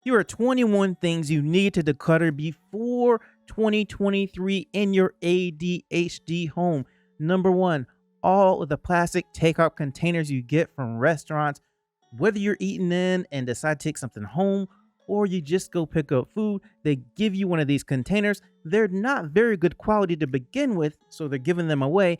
Here are 21 things you need to declutter before 2023 in your ADHD home. Number one, all of the plastic takeout containers you get from restaurants, whether you're eating in and decide to take something home or you just go pick up food, they give you one of these containers. They're not very good quality to begin with, so they're giving them away.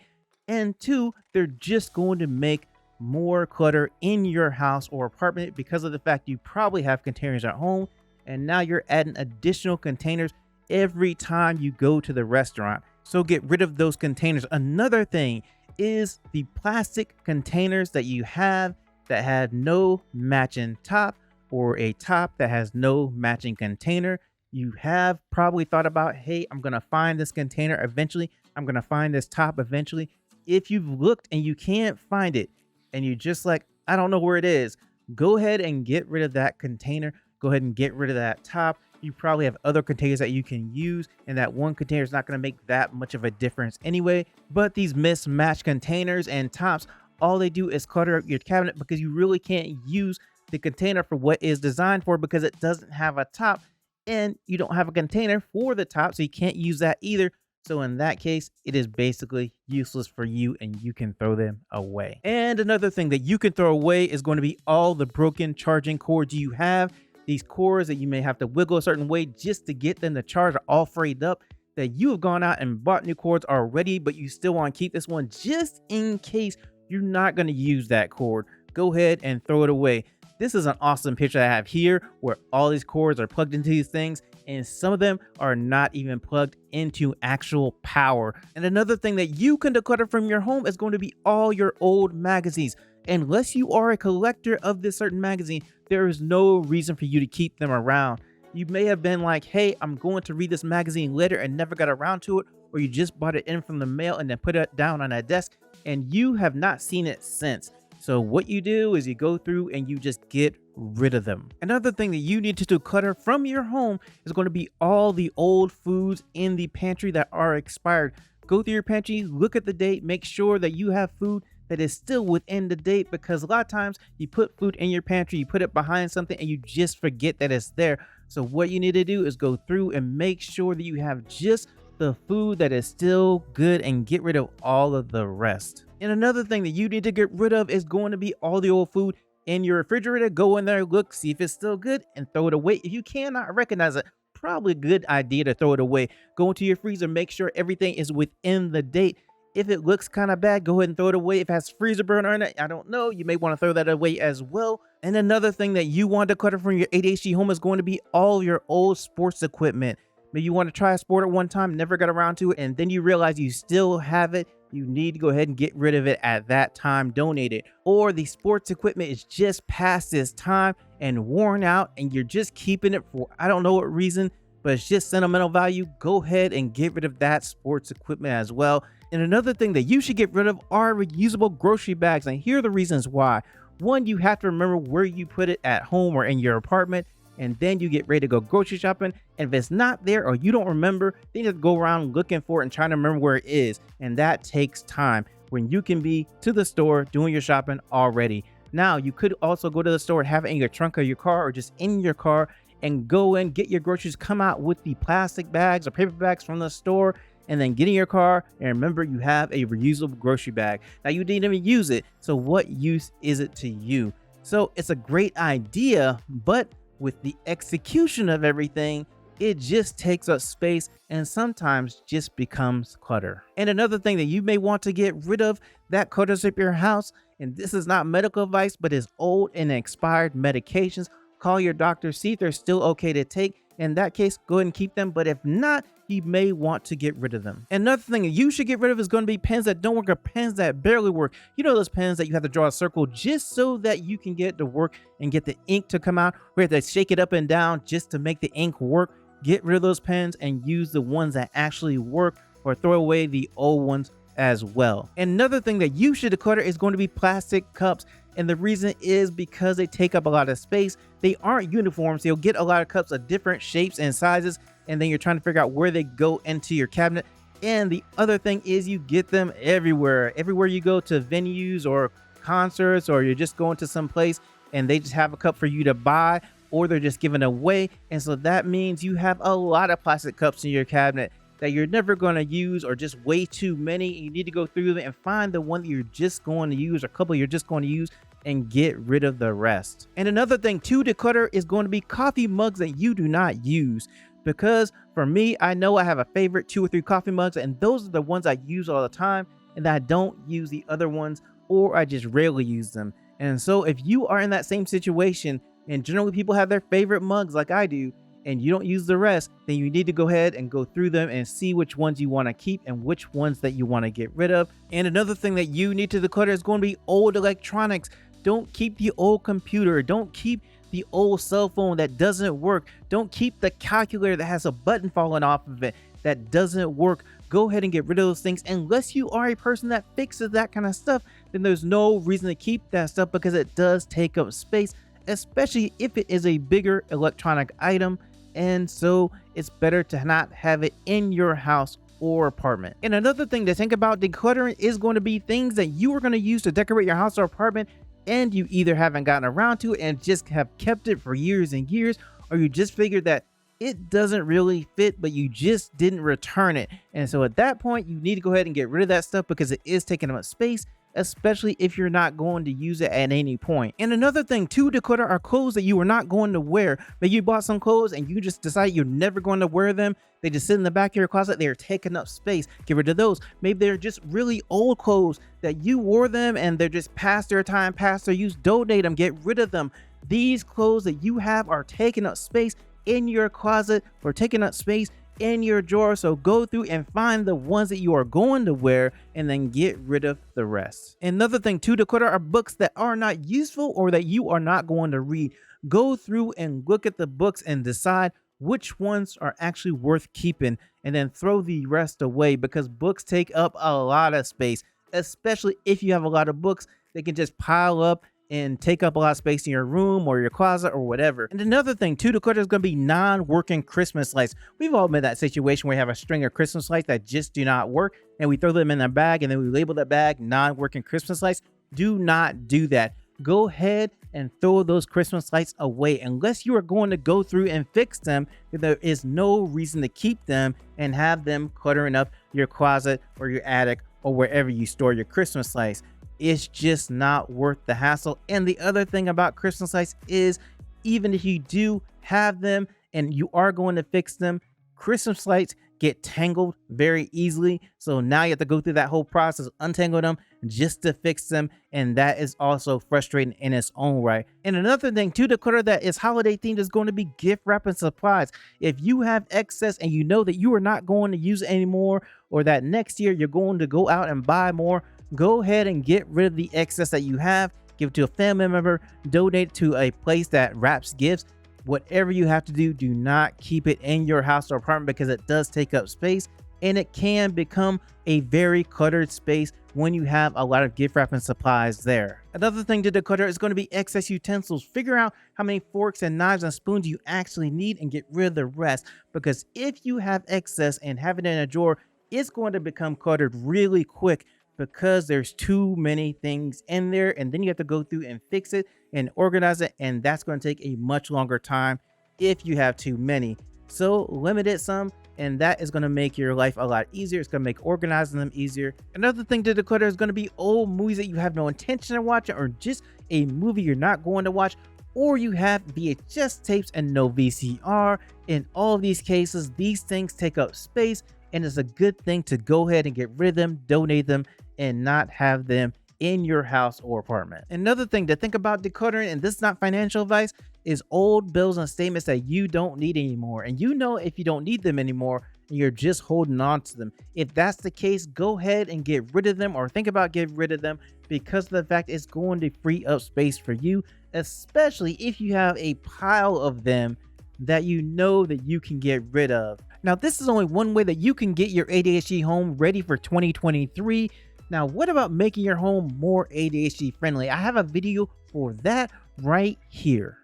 And two, they're just going to make more clutter in your house or apartment because of the fact you probably have containers at home and now you're adding additional containers every time you go to the restaurant. So get rid of those containers. Another thing is the plastic containers that you have that have no matching top or a top that has no matching container. You have probably thought about, hey, I'm going to find this container eventually. I'm going to find this top eventually. If you've looked and you can't find it and you're just like, I don't know where it is, go ahead and get rid of that container. Go ahead and get rid of that top. You probably have other containers that you can use, and that one container is not going to make that much of a difference anyway. But these mismatched containers and tops, all they do is clutter up your cabinet because you really can't use the container for what is designed for because it doesn't have a top and you don't have a container for the top, so you can't use that either. So in that case, it is basically useless for you and you can throw them away. And another thing that you can throw away is going to be all the broken charging cords you have. These cords that you may have to wiggle a certain way just to get them to charge are all frayed up, that you have gone out and bought new cords already, but you still want to keep this one just in case you're not going to use that cord. Go ahead and throw it away. This is an awesome picture I have here where all these cords are plugged into these things and some of them are not even plugged into actual power. And another thing that you can declutter from your home is going to be all your old magazines. Unless you are a collector of this certain magazine, there is no reason for you to keep them around. You may have been like, hey, I'm going to read this magazine later and never got around to it, or you just bought it in from the mail and then put it down on a desk and you have not seen it since. So what you do is you go through and you just get rid of them. Another thing that you need to declutter from your home is going to be all the old foods in the pantry that are expired. Go through your pantry, look at the date, make sure that you have food that is still within the date, because a lot of times you put food in your pantry, you put it behind something and you just forget that it's there. So what you need to do is go through and make sure that you have just the food that is still good and get rid of all of the rest. And another thing that you need to get rid of is going to be all the old food in your refrigerator. Go in there, look, see if it's still good and throw it away. If you cannot recognize it, probably a good idea to throw it away. Go into your freezer, make sure everything is within the date. If it looks kind of bad, go ahead and throw it away. If it has freezer burner in it, I don't know, you may want to throw that away as well. And another thing that you want to declutter from your ADHD home is going to be all your old sports equipment. Maybe you want to try a sport at one time, never got around to it, and then you realize you still have it. You need to go ahead and get rid of it at that time, donate it. Or the sports equipment is just past its time and worn out and you're just keeping it for I don't know what reason, but it's just sentimental value. Go ahead and get rid of that sports equipment as well. And another thing that you should get rid of are reusable grocery bags. And here are the reasons why. One, you have to remember where you put it at home or in your apartment, and then you get ready to go grocery shopping. And if it's not there or you don't remember, then you have to go around looking for it and trying to remember where it is. And that takes time when you can be to the store doing your shopping already. Now, you could also go to the store and have it in your trunk of your car or just in your car and go in, get your groceries, come out with the plastic bags or paper bags from the store, and then get in your car and remember you have a reusable grocery bag. Now, you didn't even use it, so what use is it to you? So it's a great idea, but with the execution of everything, it just takes up space and sometimes just becomes clutter. And another thing that you may want to get rid of that clutters up your house, and this is not medical advice, but is old and expired medications. Call your doctor, see if they're still okay to take. In that case, go ahead and keep them, but if not, you may want to get rid of them. Another thing that you should get rid of is going to be pens that don't work or pens that barely work. You know those pens that you have to draw a circle just so that you can get to work and get the ink to come out, where you have to shake it up and down just to make the ink work. Get rid of those pens and use the ones that actually work, or throw away the old ones as well. Another thing that you should declutter is going to be plastic cups. And the reason is because they take up a lot of space. They aren't uniform, so you'll get a lot of cups of different shapes and sizes, and then you're trying to figure out where they go into your cabinet. And the other thing is you get them everywhere. Everywhere you go to venues or concerts, or you're just going to some place and they just have a cup for you to buy, or they're just given away. And so that means you have a lot of plastic cups in your cabinet that you're never going to use, or just way too many. You need to go through them and find the one that you're just going to use, or a couple you're just going to use, and get rid of the rest. And another thing to declutter is going to be coffee mugs that you do not use. Because for me, I know I have a favorite 2 or 3 coffee mugs, and those are the ones I use all the time, and I don't use the other ones, or I just rarely use them. And so if you are in that same situation, and generally people have their favorite mugs like I do, and you don't use the rest, then you need to go ahead and go through them and see which ones you want to keep and which ones that you want to get rid of. And another thing that you need to declutter is going to be old electronics. Don't keep the old computer. Don't keep the old cell phone that doesn't work. Don't keep the calculator that has a button falling off of it that doesn't work. Go ahead and get rid of those things. Unless you are a person that fixes that kind of stuff, then there's no reason to keep that stuff, because it does take up space, especially if it is a bigger electronic item. And so it's better to not have it in your house or apartment. And another thing to think about decluttering is going to be things that you are going to use to decorate your house or apartment, and you either haven't gotten around to it and just have kept it for years and years, or you just figured that it doesn't really fit, but you just didn't return it. And so at that point, you need to go ahead and get rid of that stuff, because it is taking up space, especially if you're not going to use it at any point. And another thing to declutter are clothes that you are not going to wear. Maybe you bought some clothes and you just decide you're never going to wear them. They just sit in the back of your closet. They're taking up space. Get rid of those. Maybe they're just really old clothes that you wore them and they're just past their time, past their use. Donate them. Get rid of them. These clothes that you have are taking up space in your closet, or taking up space in your drawer. So go through and find the ones that you are going to wear, and then get rid of the rest. Another thing to declutter are books that are not useful or that you are not going to read. Go through and look at the books and decide which ones are actually worth keeping, and then throw the rest away, because books take up a lot of space, especially if you have a lot of books. They can just pile up and take up a lot of space in your room or your closet or whatever. And another thing to declutter is going to be non-working Christmas lights. We've all been in that situation where we have a string of Christmas lights that just do not work, and we throw them in a bag, and then we label that bag non-working Christmas lights. Do not do that. Go ahead and throw those Christmas lights away. Unless you are going to go through and fix them, there is no reason to keep them and have them cluttering up your closet or your attic or wherever you store your Christmas lights. It's just not worth the hassle. And the other thing about Christmas lights is, even if you do have them and you are going to fix them, Christmas lights get tangled very easily. So now you have to go through that whole process, untangle them just to fix them. And that is also frustrating in its own right. And another thing to declutter that is holiday themed is going to be gift wrapping supplies. If you have excess and you know that you are not going to use it anymore, or that next year you're going to go out and buy more, go ahead and get rid of the excess that you have. Give it to a family member, donate to a place that wraps gifts. Whatever you have to do, do not keep it in your house or apartment, because it does take up space, and it can become a very cluttered space when you have a lot of gift wrapping supplies there. Another thing to declutter is going to be excess utensils. Figure out how many forks and knives and spoons you actually need and get rid of the rest, because if you have excess and have it in a drawer, it's going to become cluttered really quick, because there's too many things in there, and then you have to go through and fix it and organize it, and that's going to take a much longer time if you have too many. So limit it some, and that is going to make your life a lot easier. It's going to make organizing them easier. Another thing to declutter is going to be old movies that you have no intention of watching, or just a movie you're not going to watch, or you have VHS tapes and no VCR. In all of these cases, these things take up space, and it's a good thing to go ahead and get rid of them, donate them, and not have them in your house or apartment. Another thing to think about decluttering, and this is not financial advice, is old bills and statements that you don't need anymore. And you know if you don't need them anymore, and you're just holding on to them. If that's the case, go ahead and get rid of them, or think about getting rid of them, because of the fact it's going to free up space for you, especially if you have a pile of them that you know that you can get rid of. Now, this is only one way that you can get your ADHD home ready for 2023. Now, what about making your home more ADHD friendly? I have a video for that right here.